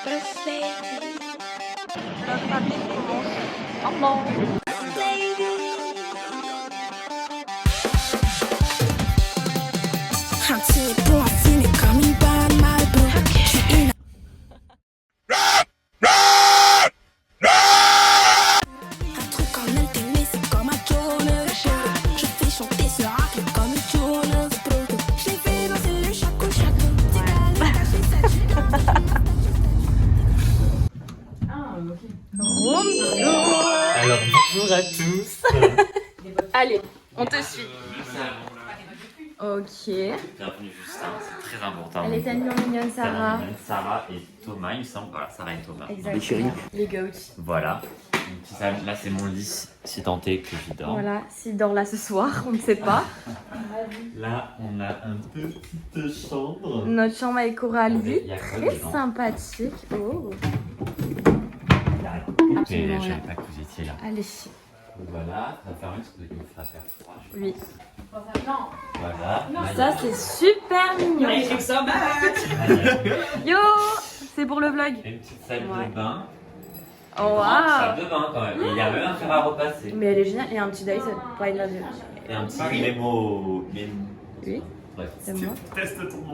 La famille commence. Maman. Alors bonjour à tous. Allez, on te suit. Ok. Bienvenue Justin, c'est très important. Elle est tellement mignonne, Sarah. Sarah et Thomas, il me semble. Voilà, Sarah et Thomas. Exactement. Les goats. Voilà. Donc, là c'est mon lit, si tant est que j'y dors. Voilà, s'il dort là ce soir, on ne sait pas. Là on a une petite chambre. Notre chambre avec Coralie, Il y a quoi très dedans sympathique. Oh. Et Absolument je savais rien. pas que vous étiez là. Allez. Voilà, ça va faire parce qu'il me fera faire froid. Oui. Voilà. Ça c'est super mignon. Yo, c'est pour le vlog. Et une petite salle Ouais. de bain. Oh Une grande waouh. salle de bain quand même. Et il y a même un fer à repasser. Mais elle est géniale. Et un petit Dyson. Pas une radio. Et un petit mémo. Oui, Bref. c'est moi.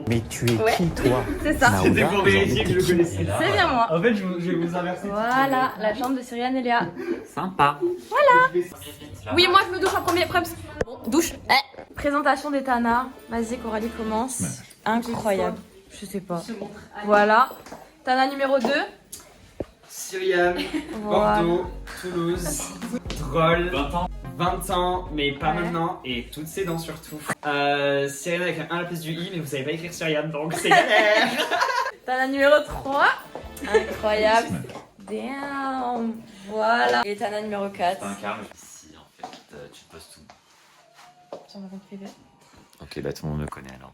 Mais tu es Ouais. qui toi? C'est ça. Naoula, C'était pour vérifier que je le Et connaissais. là, C'est bien moi. En fait, je vais vous inverser. Voilà, la chambre de Cyriane et Léa. Sympa. Oui, moi je me douche en premier. Bon, douche. Présentation des Tana. Vas-y, Coralie commence. Incroyable. Je sais pas. Voilà. Tana numéro 2. Cyriane, Voilà. Bordeaux, Toulouse, Drôle, 20 ans. 20 ans, mais pas Ouais. maintenant, et toutes ses dents surtout. Cyriane avec un 1 à la place du I, mais vous savez pas écrire Cyriane, donc c'est galère. Tana numéro 3. Incroyable. Damn. Voilà. Et Tana numéro 4. C'est un carme. Ici, en fait, tu te poses tout. Sur ma compte privée. Ok, bah tout le monde me connaît alors.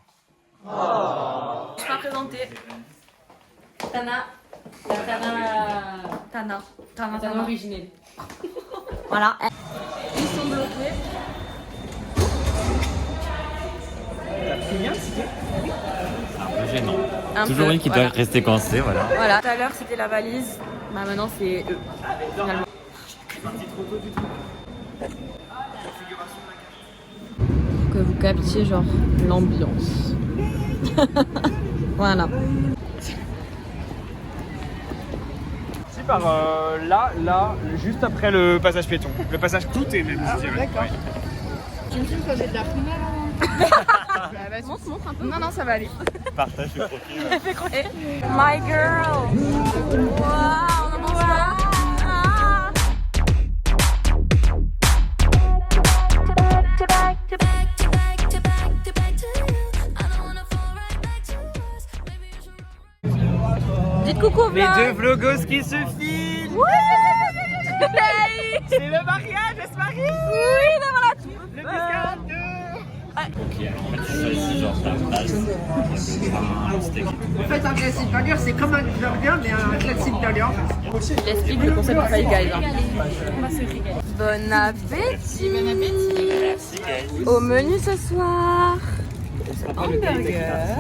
Je vais pas présenter. Tana. Tana originelle. Voilà. Ils sont bloqués. C'est bien, c'est bien. Un peu gênant. Un Toujours peu, une qui voilà. doit rester coincée, voilà. Voilà. Tout à l'heure c'était la valise. Bah maintenant c'est eux. Finalement. Pour que vous captiez genre l'ambiance. Voilà. C'est par là, juste après le passage piéton. Le passage clouté même, je dirais. D'accord. Tu me filmes quand j'ai de la fumée là? Montre un peu. Non, non, ça va aller. Partage le profil. My girl. Wow, on en mange pas. Dites coucou au Les vlog. deux vlogos qui se filent. C'est le mariage, elle se marie. Oui, voilà. Le 42. Ok, alors en fait, tu choisis genre ta place. Il y a le pain, le steak et tout. En fait, un classique d'allure, c'est comme un burger, mais un classique d'allure. Il explique le concept de Five Guys. On va se régaler. Bon appétit. Bon appétit. Merci, guys. Au menu ce soir. Hamburger.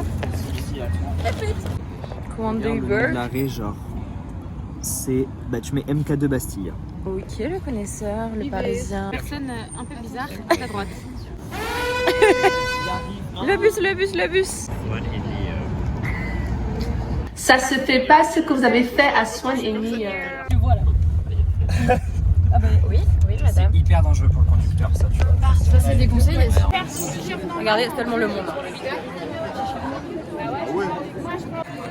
Hamburger. L'arrêt genre, c'est, bah tu mets MK2 Bastille. Ok, le connaisseur, le parisien. Personne un peu bizarre, à ta droite. Le bus. Ça se fait pas ce que vous avez fait à Swan et Lee. Oui, madame. Hyper dangereux pour le conducteur, ça, tu vois. Ça, c'est déconseillé. Regardez, c'est tellement le monde.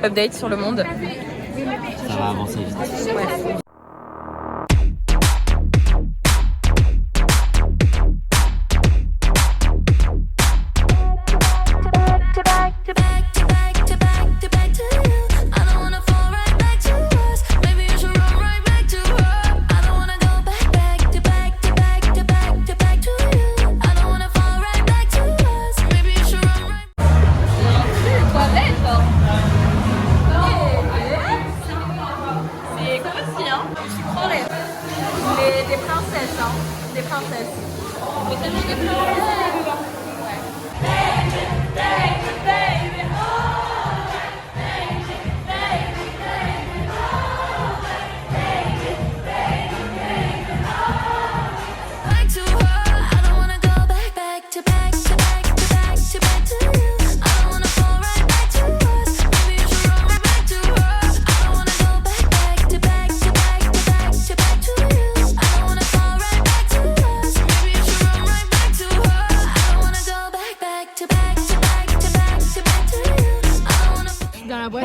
Update sur le monde. Ça va avancer vite. Ouais. C'est aussi, hein. Des princesses, hein. Des princesses. Faut tellement des princesses.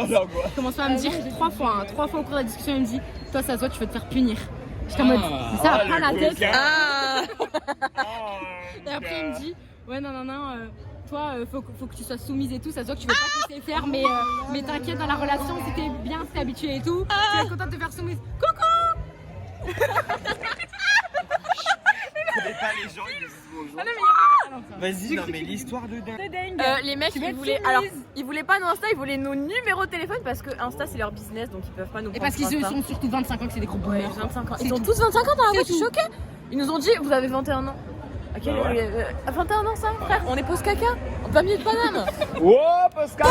Il commence pas à me dire 3 fois au cours de la discussion, il me dit toi ça se voit tu veux te faire punir. J'étais en mode ça a pas la tête. Et après il me dit ouais non toi faut que tu sois soumise et tout, ça se voit que tu veux pas te laisser faire mais t'inquiète dans la relation c'était bien, t'es habitué et tout, tu es contente de te faire soumise. Coucou. Pas les gens, ils disent bonjour. Vas-y, non mais l'histoire de dingue. Les mecs ils voulaient pas nos Insta, ils voulaient nos numéros de téléphone parce que Insta c'est leur business donc ils peuvent pas nous prendre. Et parce qu'ils sont surtout 25 ans que c'est des gros boomers. 25 ans. Ils ont tous 25 ans dans la voie, je suis choquée. Ils nous ont dit vous avez 21 ans. Ok, 21 ans ça frère, on est pause caca, en plein milieu de Paname. Wow, Pascal.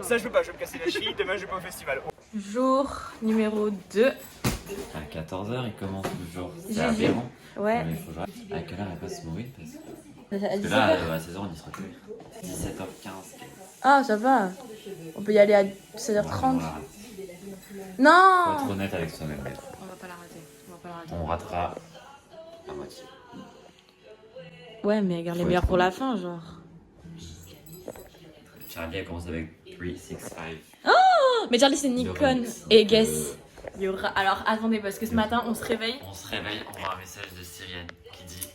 Ça je peux pas, je vais me casser la cheville, demain je vais pas au festival. Jour numéro 2. À 14h, il commence le jour. C'est aberrant. Ouais. Mais il faut jouer. À quelle heure elle va se mourir parce À que là, à 16h, on y sera plus. 17h15. Ah ça va. On peut y aller à 16h30. Non. Faut être honnête avec soi-même. On va pas la rater. On ratera à moitié. Ouais mais garde les meilleurs pour la fin genre. Charlie a commencé avec 365. Mais Charlie c'est Nikon et Guess. Il y aura... Alors attendez parce que ce matin on se réveille. On se réveille, on voit un message de Syrienne qui dit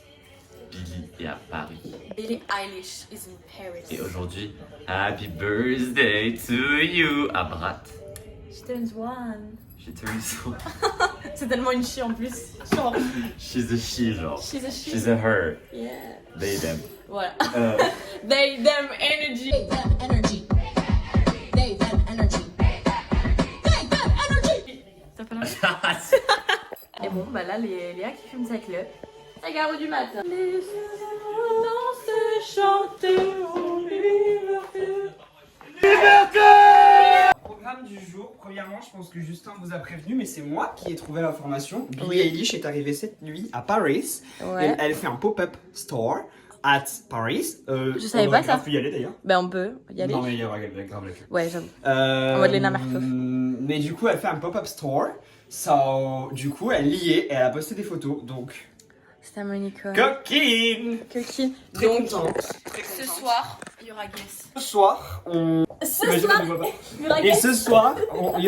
Billy est à Paris. Billie Eilish is in Paris. Et aujourd'hui, Happy Birthday to you à Brat. She turns one. J'ai trouvé ça. C'est tellement une chie en plus. Genre. She's a she, genre. She's a she. She's a her. Yeah. They, them. Voilà. They, them, energy. They, them, energy. They, them, energy. They, them, energy. Ça fait la... Et bon, bah là, Léa qui fume sa clope. C'est Garo du matin. Laissez-moi danser, chanter au liberté. Programme du jour, premièrement, je pense que Justin vous a prévenu, mais c'est moi qui ai trouvé l'information. Billie Oui. Eilish est arrivée cette nuit à Paris. Ouais. Elle fait un pop-up store at Paris. Je savais pas ça. On peut y aller d'ailleurs. Bah on peut y aller. Non, mais il y aura grave la queue. Ouais, j'avoue. En mode Lena Markov. Mais du coup, elle fait un pop-up store. So, du coup, elle y est et elle a posté des photos. Donc, C'est à Monica. coquine. Coquine. Très Donc, contente. ce soir, il y aura Guess. Ce soir, on. Ce Imagine, soir, on voit pas. il y aura Et Guess. ce soir, il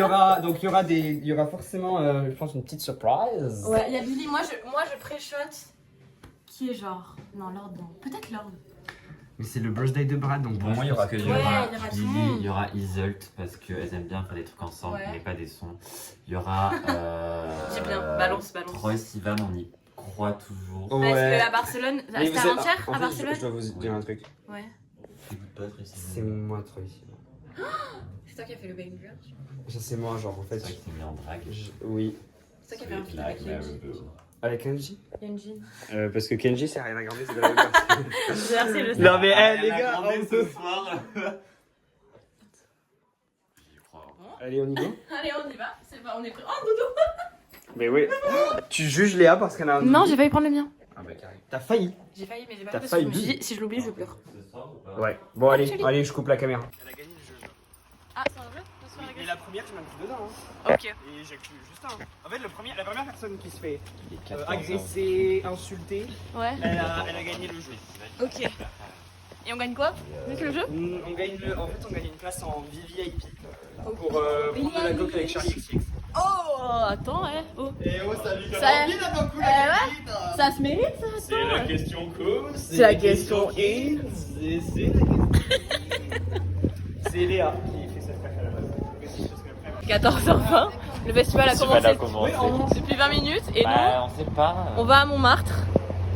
y aura forcément, je pense, une petite surprise. Ouais, il y a Billy. Moi, je pré-shot. Qui est genre. Non, Lord, non. Peut-être Lord. Mais c'est le birthday de Brad, donc pour moi, il y aura que il y Ouais, aura il y aura tout le Billy, monde. il y aura Isolt parce qu'elles aiment bien faire des trucs ensemble, Ouais. mais pas des sons. Il y aura. J'ai bien. Balance. Troy Sivan, on y croit toujours. Ouais. Parce que à Barcelone, Mais c'était vous êtes- avant-hier en à fait, Barcelone. je dois vous dire un truc. Ouais. Écoute pas Troy Sivan. C'est moi, Troy. C'est toi qui as fait le banger. Ça, c'est moi, genre, en fait. C'est vrai que t'es mis en drague. Oui. C'est toi qui as fait un feat avec Kenji. Avec Kenji Kenji. Parce que Kenji, c'est rien à garder, c'est de la même personne. C'est le Non, mais, Ah, les gars, on ce peut. soir. J'y crois. Allez, on y va. Allez, on y va. C'est pas, on est prêt. Oh, doudou. Mais oui. Tu juges Léa parce qu'elle a un. Non, j'ai failli prendre le mien. Ah bah carré. T'as failli. J'ai failli, mais j'ai pas T'as fait. failli Je me suis double. dit, si je l'oublie, je pleure. Ce soir ou pas? Ouais. Bon, allez, Absolument. allez, je coupe la caméra. Elle a gagné le jeu. Ah, c'est un jeu de soirée Mais la première, je m'inclus dedans. Ok. Et j'inclus Justin. En fait, la première personne qui se fait Il est 14 ans. agresser, insulter, Ouais. elle a gagné le jeu. Ok. Et on gagne quoi? Juste le jeu? On gagne on gagne une place en VVIP pour prendre de la coke avec Charlie XX. Oh, attends, oh. Et oh, salut, Ça- ouais. Ça se mérite, ça? C'est la question co, C'est la question in, c'est la question C'est Léa qui fait cette fête à la base. 14h20. Le festival a commencé commencé. depuis 20 minutes et nous, Bah, on sait pas. on va à Montmartre.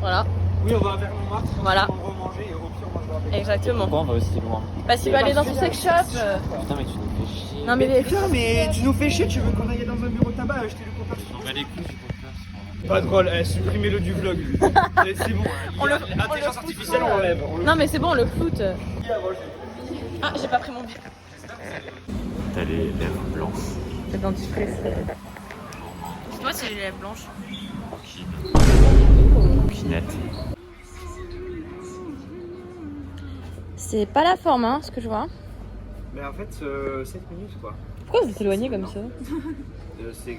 Voilà, Oui, on va vers Montmartre, Voilà. on va remanger et au pire on mangera. exactement. Pourquoi on va aussi loin? Parce qu'il va aller dans son sex shop. Putain, mais tu nous fais chier. Non, mais les... Putain, mais tu nous fais chier, tu veux qu'on aille dans un bureau de tabac acheter le compteur? On va les coups du podcast. Pas drôle, supprimez-le du vlog. C'est bon, l'intelligence artificielle, on l'enlève. Non, mais c'est bon, on le floute. Ah, j'ai pas pris mon billet. T'as les lèvres blanches. Le dentifrice. Toi, c'est les lèvres blanches. Pinette. C'est pas la forme, hein, ce que je vois. Mais en fait, 7 minutes quoi. Pourquoi vous éloignez comme ça? C'est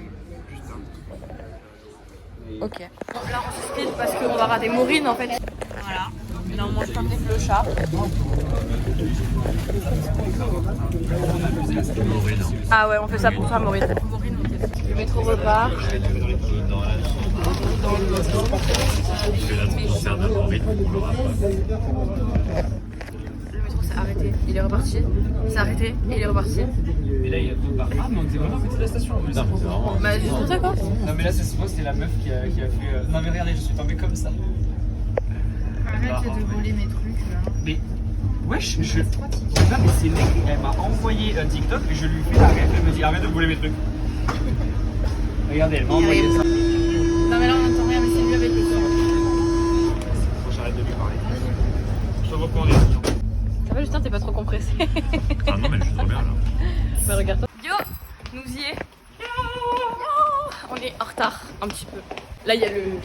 juste un. Ok. Là, on se speed parce qu'on va rater Maureen en fait. Voilà. Là, on mange comme des clochards. Ah ouais, on fait ça pour toi, Maureen. Le métro repart. Le métro s'est arrêté, il est reparti. C'est arrêté et il est reparti. Et là, il repart. Ah, mais on était vraiment à côté de la station. Mais c'est vraiment... Bah, juste pour ça quoi. Non, mais là, c'était la meuf qui a fait. Non, mais regardez, je suis tombé comme ça. Arrête de voler mes trucs là. Mais. Wesh, je sais pas, mais c'est mec, elle m'a envoyé un TikTok et je lui fais la rêve. Elle me dit arrête de voler mes trucs. Regardez, elle m'a envoyé ça. Non, mais là on n'entend rien, mais c'est mieux avec le son. Faut que j'arrête de lui parler. Je te reprends les questions. Ça va, Justin, t'es pas trop compressé. Ah non, mais je suis trop bien là. Bah, regarde-toi. Yo, nous y est. On est en retard, un petit peu. Là, il y a le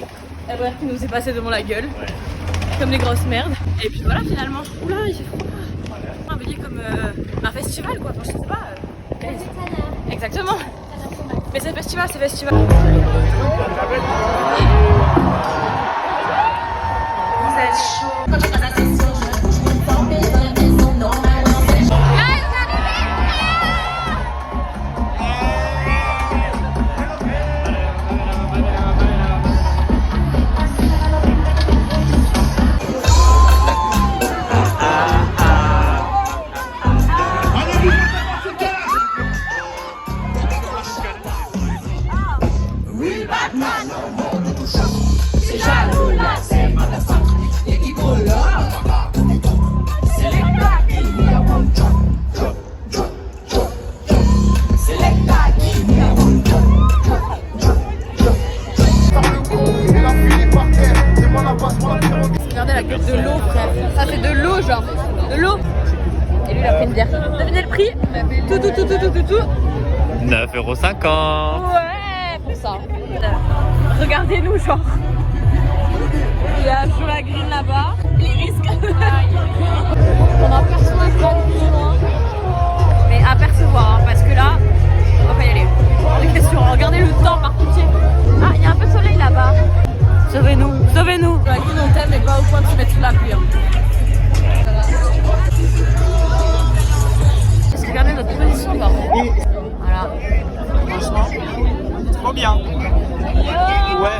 RER qui nous est passé devant la gueule. Ouais. Comme des grosses merdes. Et puis voilà, finalement. Oula, il fait froid. Un peu comme un festival, quoi. Enfin, je sais pas. Exactement. Mais c'est festival, c'est festival. Vous êtes chaud. Regardez la gueule de l'eau, frère. Ça c'est de l'eau, genre. De l'eau. Et lui, il a pris une bière. Devinez le prix. Tout. 9,50 €. Ouais, pour ça. Regardez-nous, genre. Il y a sur la green là-bas. Les risques. On aperçoit un plan plus loin. Mais apercevoir, hein, parce que là, on va pas y aller. Les questions. Regardez le temps, par pitié. Ah, il y a un peu de soleil là-bas. Sauvez-nous, sauvez-nous. La green, on t'aime, mais pas au point de se mettre sous la pluie. Hein. Regardez notre position, par contre. Voilà. Franchement. Trop bien. Ouais.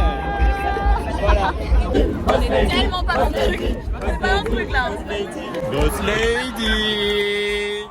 Voilà. On est tellement pas dans le truc. C'est pas un truc là. Ghost Lady.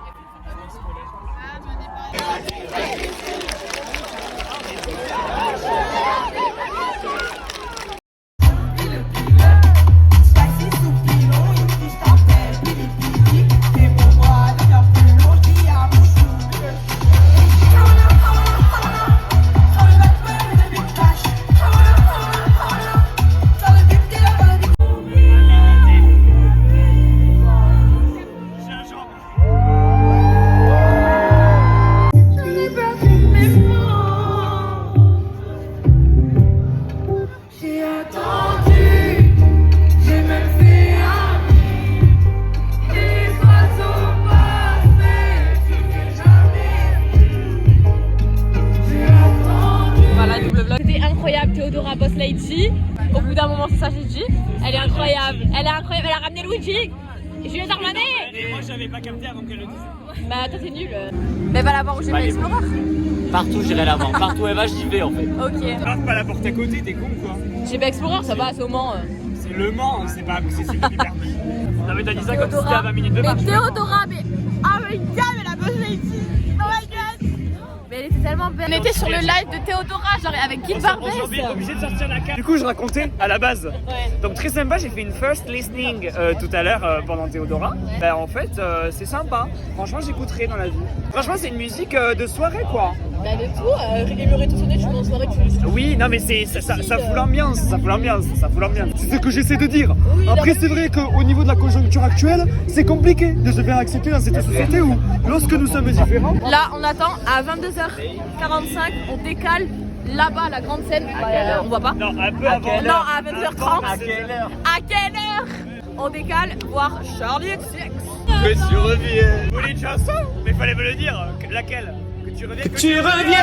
Théodora Boss Lady. Au bout d'un moment, c'est ça que j'ai dit. Elle est incroyable. Elle est incroyable. Elle a ramené Luigi. Et Julien Darmanin. Et moi, j'avais pas capté avant qu'elle le dise. Bah, toi, t'es nul. Mais va la voir où j'ai fait Explorer. Partout, j'irai la voir. Partout, elle va, j'y vais en fait. Ok. Marque pas la porte à côté, t'es con quoi. J'ai fait Explorer, ça va, c'est au Mans. C'est Le Mans, c'est pas accessible hyper vite. Non, mais t'as dit ça comme si c'était à 20 minutes de marche. Mais Théodora, mais. Ah, my god, mais la Boss Lady. Oh my god. Mais elle était tellement belle. On était sur le live de Théodora, genre avec Guy Barbès. Aujourd'hui, obligé de sortir la carte. Du coup, je racontais à la base. Ouais. Donc, très sympa, j'ai fait une first listening tout à l'heure pendant Théodora. Ouais. Bah, en fait, c'est sympa. Franchement, j'écouterai dans la vie. Franchement, c'est une musique de soirée quoi. Bah, de tout. Émuré tout sonné, tu m'en soirée, tu le Oui, non, mais ça fout l'ambiance. Ça fout l'ambiance. Ça fout l'ambiance. C'est ce que j'essaie de dire. Oui, Après, d'accord. c'est vrai qu'au niveau de la conjoncture actuelle, c'est compliqué de se faire accepter dans cette société où, lorsque nous sommes différents, Là, on attend à 22h45, on décale là-bas la grande scène. Bah, on voit pas. non, un peu avant. Non, à 22h30. À quelle heure? À quelle heure on décale voir Charlie XX. Que tu reviens. Vous voulez une chanson? Mais fallait me le dire. Laquelle? Que tu reviens. Que tu reviens.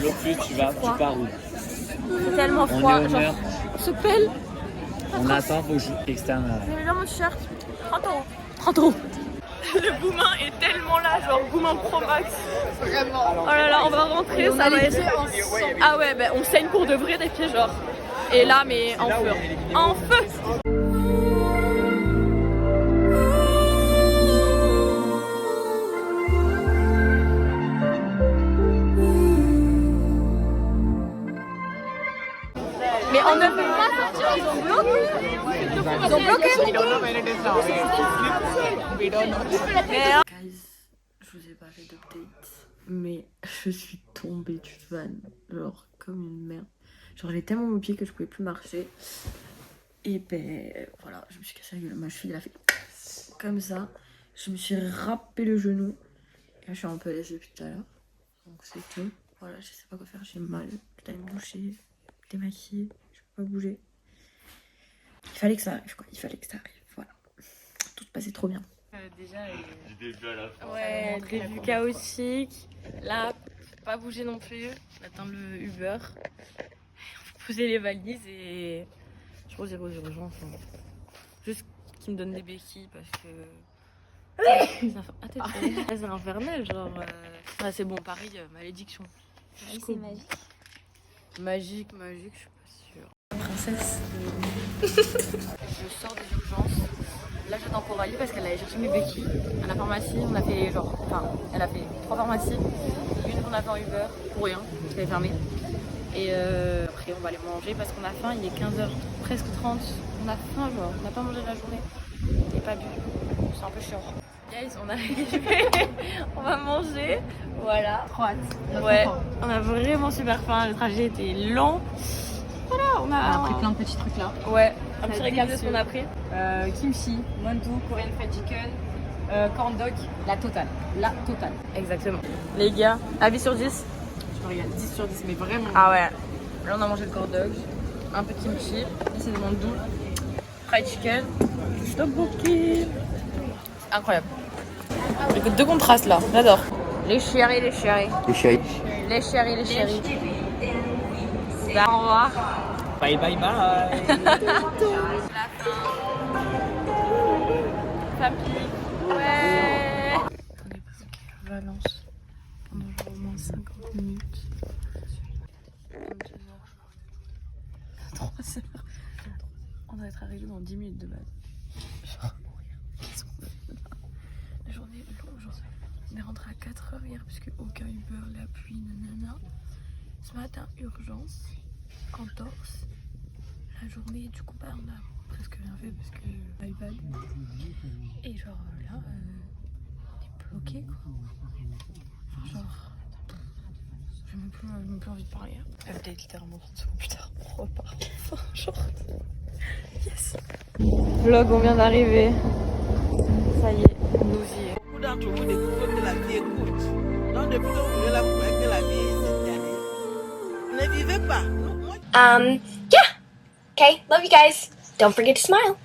À l'autre plus, tu pars où? C'est tellement On froid. est au Genre, mur. on se pèle. On attend, faut que je externe. J'ai déjà mon t-shirt. 30 €. 30 €. Le Boomin est tellement là, genre Boomin Pro Max. Vraiment. Oh là là, on va rentrer, ça va être. Ah ouais, bah, on saigne pour de vrai des pieds, genre. Et là, mais en feu. En feu! Mais on ne peut pas sortir, ils ont bloqué. Ils ont bloqué. Guys, je vous ai pas fait d'update, mais je suis tombée du van, genre comme une merde. Genre j'ai tellement mon pied que je pouvais plus marcher. Et ben voilà, je me suis cassé la gueule. Ma cheville elle a fait comme ça. Je me suis râpé le genou. Et là, je suis un peu laissée depuis tout à l'heure. Donc c'est tout. Voilà, je sais pas quoi faire, j'ai mal. Je dois me doucher, démaquiller, je peux pas bouger. Il fallait que ça arrive quoi, il fallait que ça arrive. Voilà. Tout se passait trop bien. Déjà, ouais, début chaotique. Là, pas bouger non plus. On attend le Uber. On poser les valises et je crois aux urgences. Juste qu'ils me donnent des béquilles parce que. C'est infernal, genre. Ah, c'est bon, Paris, malédiction. C'est magique. Magique, je suis pas sûre. Princesse. Je sors des urgences. Là, j'attends Coralie parce qu'elle allait chercher mes béquilles à la pharmacie. On a fait genre. Enfin, elle a fait 3 pharmacies. Une qu'on a fait en Uber pour rien, parce qu'elle est fermée. Et après, on va aller manger parce qu'on a faim. Il est 15h, presque 30. On a faim, genre. On n'a pas mangé de la journée. Et pas bu. C'est un peu chiant. Guys, on arrive. On va manger. Voilà. Trop hâte. Ouais, on a vraiment super faim, le trajet était long. Voilà, on a pris plein de petits trucs là. Ouais, un petit régal de ce qu'on a pris. Kimchi, mantou, Korean fried chicken, corn dog, la totale. La totale. Exactement. Les gars, avis sur 10? Je me régale 10 sur 10, mais vraiment. Ah ouais. Là, on a mangé le corn dog, un peu de kimchi, c'est de mantou, fried chicken, tteokbokki. Incroyable. Écoute, 2 contrastes là, j'adore. Les chéris. Les chéris. Au revoir. Bye bye bye. La fin. Papy. Ouais. On est bloqué à Valence pendant genre au moins 50 minutes. 3 heures. On doit être arrivé dans 10 minutes de base. Genre mourir. La journée est longue aujourd'hui. On est rentré à 4h hier puisque aucun Uber, la pluie, nanana. Ce matin, urgence, entorse. La journée, du coup, bah, on a presque rien fait parce que iPad. Et genre là, on est bloqué quoi. Enfin, genre, j'ai même plus envie de parler. Update littéralement 30 secondes plus tard, on repart. Enfin, genre, yes. Vlog, on vient d'arriver. Ça y est, nous y est. Beaucoup d'entre vous découvrent que la vie est courte. Donc depuis que vous vivez là, vous voyez que la vie est dernière. Ne vivez pas. Yeah. Okay, love you guys. Don't forget to smile.